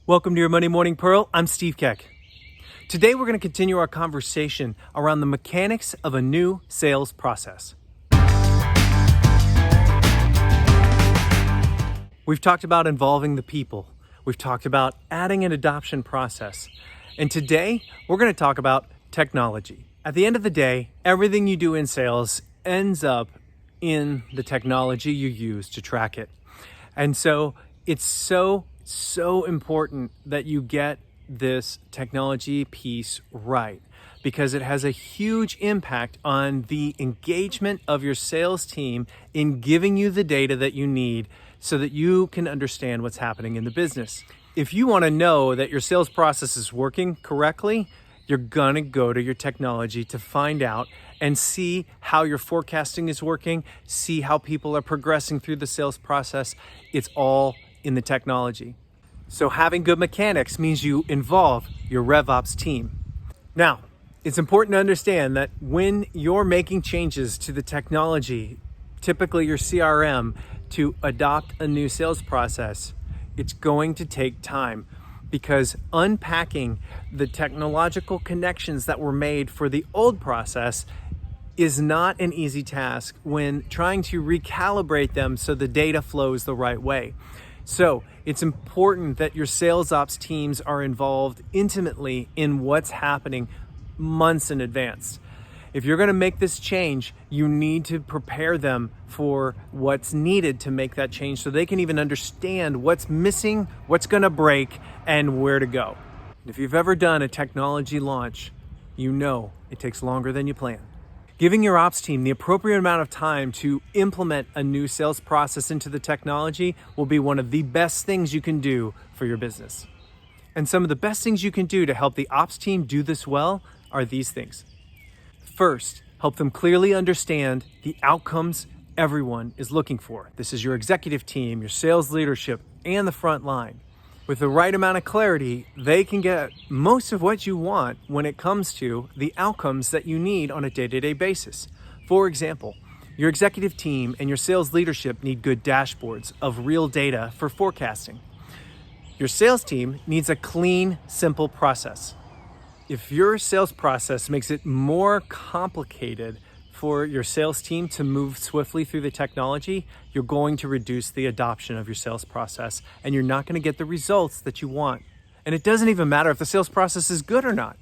Welcome to your Monday Morning Pearl. I'm Steve Keck. Today we're going to continue our conversation around the mechanics of a new sales process. We've talked about involving the people. We've talked about adding an adoption process. And today we're going to talk about technology. At the end of the day, everything you do in sales ends up in the technology you use to track it. And so it's so important that you get this technology piece right, because it has a huge impact on the engagement of your sales team in giving you the data that you need so that you can understand what's happening in the business. If you want to know that your sales process is working correctly, you're gonna go to your technology to find out and see how your forecasting is working, see how people are progressing through the sales process. It's all in the technology. So having good mechanics means you involve your RevOps team. Now, it's important to understand that when you're making changes to the technology, typically your CRM, to adopt a new sales process, it's going to take time, because unpacking the technological connections that were made for the old process is not an easy task when trying to recalibrate them so the data flows the right way. So it's important that your sales ops teams are involved intimately in what's happening months in advance. If you're going to make this change, you need to prepare them for what's needed to make that change so they can even understand what's missing, what's going to break, and where to go. If you've ever done a technology launch, you know it takes longer than you plan. Giving your ops team the appropriate amount of time to implement a new sales process into the technology will be one of the best things you can do for your business. And some of the best things you can do to help the ops team do this well are these things. First, help them clearly understand the outcomes everyone is looking for. This is your executive team, your sales leadership, and the front line. With the right amount of clarity, they can get most of what you want when it comes to the outcomes that you need on a day-to-day basis. For example, your executive team and your sales leadership need good dashboards of real data for forecasting. Your sales team needs a clean, simple process. If your sales process makes it more complicated for your sales team to move swiftly through the technology, you're going to reduce the adoption of your sales process, and you're not going to get the results that you want. And it doesn't even matter if the sales process is good or not.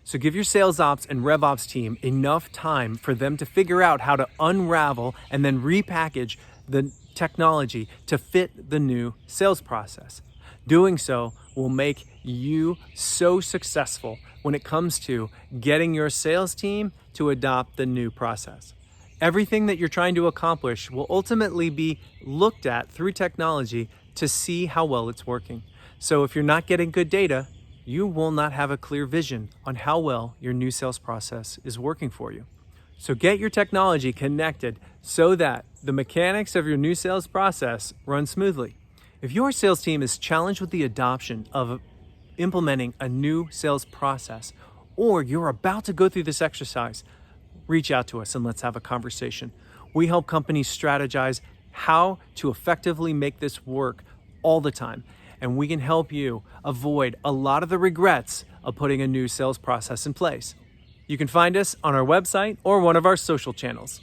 So give your sales ops and RevOps team enough time for them to figure out how to unravel and then repackage the technology to fit the new sales process. Doing so will make you so successful when it comes to getting your sales team to adopt the new process. Everything that you're trying to accomplish will ultimately be looked at through technology to see how well it's working. So if you're not getting good data, you will not have a clear vision on how well your new sales process is working for you. So get your technology connected so that the mechanics of your new sales process run smoothly. If your sales team is challenged with the adoption of implementing a new sales process, or you're about to go through this exercise, reach out to us and let's have a conversation. We help companies strategize how to effectively make this work all the time, and we can help you avoid a lot of the regrets of putting a new sales process in place. You can find us on our website or one of our social channels.